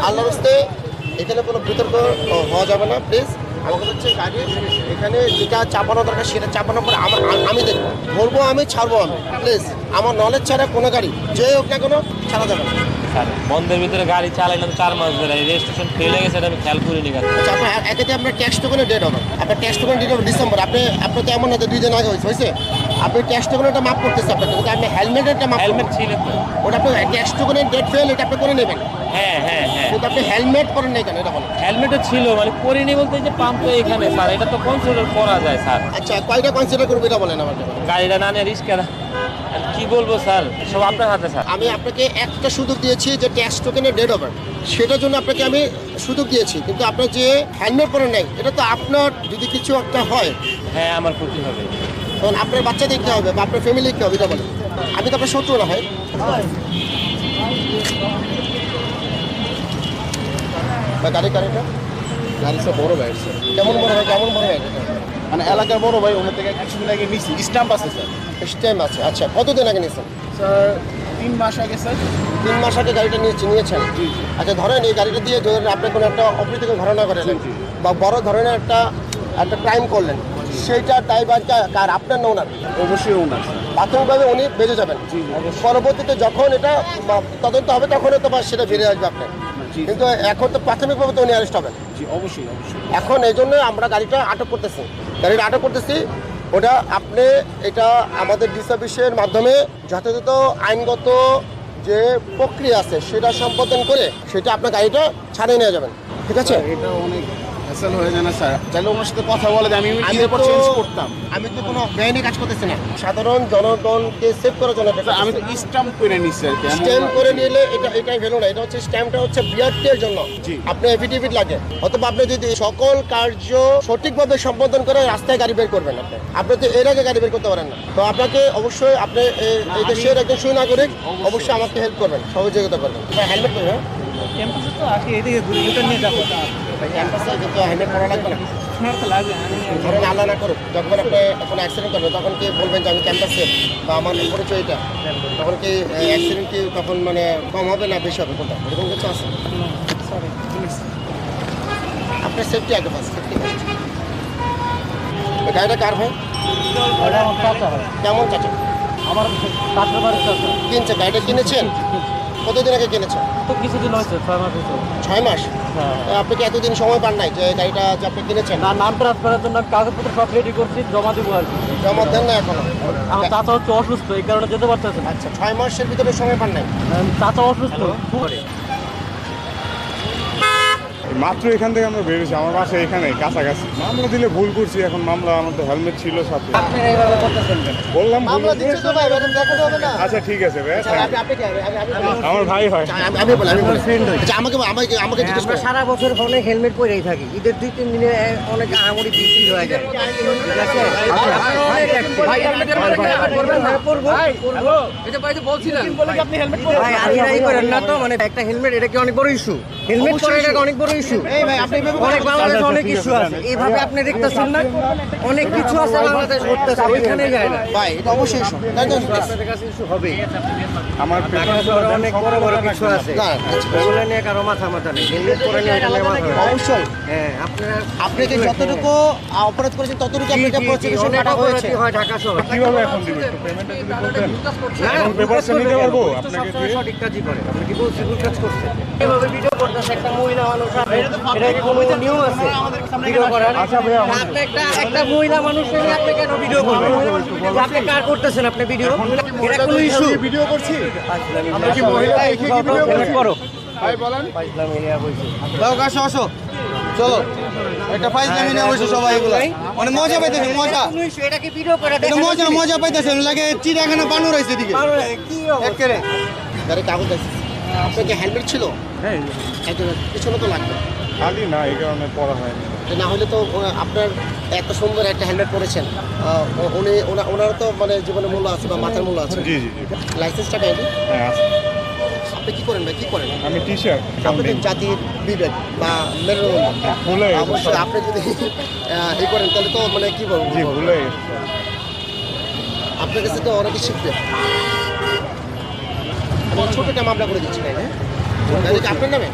আল্লাহর রাস্তে এখানে কোনো বিতর্ক হওয়া যাবে না প্লিজ। আমার কথা হচ্ছে গাড়ি এখানে যেটা চাপানো দরকার সেটা চাপানোর পরে আমি দেখবো, বলবো আমি, ছাড়বো আমি। প্লিজ আমার নলেজ ছাড়া কোনো গাড়ি যে হোক না কোনো ছাড়া যাবে না। স্যার বন্ধের ভিতরে গাড়ি চালাইলাম 4 মাস ধরে, রেজিস্ট্রেশন ফেল হয়ে গেছে, এটা আমি খেয়াল করিনি। আচ্ছা আপনার একেতে আপনার ট্যাক্স টোকেনে ডেট হবে, আপনার ট্যাক্স টোকেন ডেট হবে ডিসেম্বর। আপনার তো এমন না যে 2 দিন আগে হয়েছে, আপনি ট্যাক্স টোকেনটা মাফ করতেছে আপনাকে, কিন্তু আপনি হেলমেটেরটা মাফ, হেলমেট ছিল তো, ওটা আপনি ট্যাক্স টোকেনের ডেট ফেল এটা আপনি করে নেবেন। হ্যাঁ হ্যাঁ হ্যাঁ, কিন্তু আপনি হেলমেট করেন নাই কেন এটা বলেন? হেলমেটও ছিল, মানে করিনি বলতে যে পাম্প তো এখানে স্যার, এটা তো কনসিডার করা যায় স্যার। আচ্ছা কয়টা কনসিডার করবো এটা বলেন আমাকে। গাড়িটা না নিয়ে রিস্ক কি বলবো স্যার, সব আপনার হাতে স্যার। আমি আপনাকে একটা সুযোগ দিয়েছি যে ট্যাক্স টোকেনের ডেট হবে, সেটার জন্য আপনাকে আমি সুযোগ দিয়েছি, কিন্তু আপনার যে হেলমেট পরে নাই এটা তো আপনার যদি কিছু একটা হয়, হ্যাঁ আমার ক্ষতি হবে, তখন আপনার বাচ্চা দেখতে হবে বা আপনার ফ্যামিলি দেখতে হবে, এটা বলেন। আমি তো আপনার শত্রু না হয়। গাড়িটা গাড়ি সব বড় ভাই স্যার, কেমন বড় হয়, কেমন বড় হয়? মানে এলাকার বড় ভাই, ওনার থেকে কিছুদিন আগে নিছি, স্ট্যাম্প আছে স্যার। স্ট্যাম্প আছে। আচ্ছা কতদিন আগে নিয়েছেন? স্যার 3 মাস আগে স্যার। 3 মাস আগে গাড়িটা নিয়েছেন। জি। আচ্ছা ধরেন এই গাড়িটা দিয়ে ধরেন আপনি কোনো একটা অপ্রীতিকর ঘটনা করলেন বা বড় ধরনের একটা ক্রাইম করলেন, সেইটা ড্রাইভার কার, আপনার না ওনার? অবশ্যই ওনার স্যার। প্রাথমিকভাবে উনি বেঁচে যাবেন, পরবর্তীতে যখন এটা তদন্ত হবে তখন তো সেটা বেরিয়ে আসবে আপনার, কিন্তু এখন তো প্রাথমিকভাবে তো উনি অ্যারেস্ট হবেন। জি অবশ্যই অবশ্যই। এখন এই জন্য আমরা গাড়িটা আটক করতেছি। ওটা আপনি এটা আমাদের ডিসার্ভিসের মাধ্যমে যথাযথ আইনগত যে প্রক্রিয়া আছে সেটা সম্পাদন করে সেটা আপনার গাড়িটা ছাড়িয়ে নিয়ে যাবেন, ঠিক আছে? এটা অনেক হ্যাসেল হয়ে যায় না স্যার? চাইলে ওনার সাথে কথা বলে যে আমি ঈদের পর চেঞ্জ করতাম। আমি তো কোনো বেআইনি কাজ করতেছি না, সাধারণ জনগণকে সেভ করার জন্য স্যার আমি তো স্ট্যাম্প করে নিচ্ছি আর কি। স্ট্যাম্প করে নিলে এটাই ভ্যালু না, এটা হচ্ছে স্ট্যাম্পটা হচ্ছে বিআরটির জন্য। জি। আপনি এফিডেভিট লাগে, অথবা আপনি যদি সকল কার্য সঠিকভাবে সম্পাদন করে রাস্তায় গাড়ি বের করবেন, আপনি তো এর আগে গাড়ি বের করতে পারেন না। তো আপনাকে অবশ্যই আপনি এই দেশের একজন সুনাগরিক, অবশ্যই আমাকে হেল্প করবেন, সহযোগিতা করবেন। হেলমেট পরে, হ্যাঁ ক্যাম্পাসে তো আসি, এদিকে ঘুরে নিয়ে যাবো। ক্যাম্পাসে কিন্তু হেলমেট পরা লাগবে না। ধরেন আল্লাহ না করুক, যখন আপনি কোনো অ্যাক্সিডেন্ট করবেন তখন কি বলবেন যে আমি ক্যাম্পাসে বা আমার পরিচয় এটা, তখন কি অ্যাক্সিডেন্ট কি তখন মানে কম হবে না বেশি হবে, কোনটা এরকম কিছু আছে? আপনার সেফটি আগে পাস, সেফটি ফার্স্ট। গাড়িটা কার ভাই? কেমন চাচা? আমার কাছের বাড়ির চাচা। কিনছে গাড়িটা কিনেছেন? কতদিন আগে কিনেছেন? তো কিছুদিন হয়েছে, 6 মাস হয়েছে। 6 মাস? হ্যাঁ। আপনি কি এতদিন সময় পান নাই যে গাড়িটা যে আপনি কিনেছেন? না, নাম ট্রান্সফারের জন্য কাগজপত্র সব রেডি করছি, জমা দিব আর কি। জমা দেন না এখনো? আমার চাচা হচ্ছে অসুস্থ, এই কারণে যেতে পারতেছে না। আচ্ছা 6 মাসের ভিতরে সময় পান নাই? চাচা অসুস্থ। মাত্র এখান থেকে আমরা বেরিয়েছি, আমার বাসা এখানে কাছাকাছি। মামলা দিলে ভুল করছি, এখন মামলা আমাদের হেলমেট ছিল সাথে। আপনারা এইভাবে করতেছেন কেন? বললাম ভুল। মামলা দিচ্ছে তো ভাই, এরকম দেখাতে হবে না। আচ্ছা ঠিক আছে ভাই, আচ্ছা, আপনি কি আমার ভাই হয়। আমি বলি আচ্ছা আমাকে জিজ্ঞেস আমরা করুন। সারা বছর ফোনে হেলমেট পরেই থাকি, ঈদের 2-3 দিনে অনেক আহামরি বৃষ্টি হয়ে যায়, ঠিক আছে? আপনারা অনেক active। ভাই আড়াই করেন না তো, মানে একটা হেলমেট এটা কি অনেক বড় ইস্যু? হেলমেট পরে এটা অনেক বড় ইস্যু। অনেক বাংলাদেশে অনেক ইস্যু আছে, এইভাবে আপনি দেখতেছেন না, অনেক কিছু আছে বাংলাদেশ করতেছে, ওইখানেই যায় না। ভাই এটা অবশ্যই ইস্যু, তাই তো? আপনাদের কাছে ইস্যু হবে, আমার ঢাকা শহরে অনেক বড় বড় কিছু আছে, না, আচ্ছা, ওগুলো নিয়ে কারো মাথা নেই, হেলমেট পরে নিয়ে এটা নিয়ে মাথা ব্যথা। অবশ্যই হ্যাঁ, আপনারা আপনি যে যতটুকু অপরাধ করেছেন ততটুকু আপনাকে প্রসিকিউশন অনেক কাটা হয়েছে। অপরাধী হয় ঢাকা শহরে। কিভাবে এখন দিব একটু পেমেন্টটা যদি করতেন, না, এখন পেপারটা নিতে পারবো তো আপনাকে সবসময় দিয়ে। সঠিক কাজই করে। আপনি কি বলছি ভুল কাজ করছেন? এভাবে ভিডিও করতেছে একটা মহিলা মানুষ, এটা কি কোনো নিয়ম আছে ভিডিও করার? আচ্ছা ভাইয়া, আপনি একটা মহিলা মানুষ নিয়ে আপনি কেন ভিডিও করবেন? আপনি কার করতেছেন আপনি ভিডিও? এটা কোনো ইস্যু? ভিডিও করছি আমরা কি মহিলা দেখে কি ভিডিও করছি? করো ভাই বলেন। পাইছিলাম এরিয়া কইছি। দাও কাছে আসো, চলো একটা ফাইজলামি নিয়ে বসে সবাই এগুলো মানে মজা পাইতেছেন, মজা কোনো ইস্যু? এটা কি ভিডিও করে এটা দেখেন? মজা পাইতেছেন, লাগে চিড়িয়াখানা বানর হয়েছে দিকে কি অবস্থা? একেবারে। গাড়ি কাগজ আছে, আপনার কি হেলমেট ছিল? হ্যাঁ একদম পিছনে তো লাগবে, খালি না, এই কারণে পড়া হয়নি। না হলে তো আপনার এত সুন্দর একটা হেলমেট পরেছেন, ওনার তো মানে জীবনে মূল্য আছে বা মাথার মূল্য আছে। জি জি জি, লাইসেন্সটা পাইনি? হ্যাঁ আছে। আপনি কি করেন ভাই, কি করেন? আমি টিচার আপনাদের জাতির বিবেক বা মেরুদণ্ড, ভুলে গেছি। অবশ্যই আপনি যদি এই করেন তাহলে তো মানে কি বলবো, জি ভুলে গেছি। আপনার কাছে তো অনেকে শিখবে। আমি ছোট একটা মামলা করে দিচ্ছি, তাই না? আপনার নামে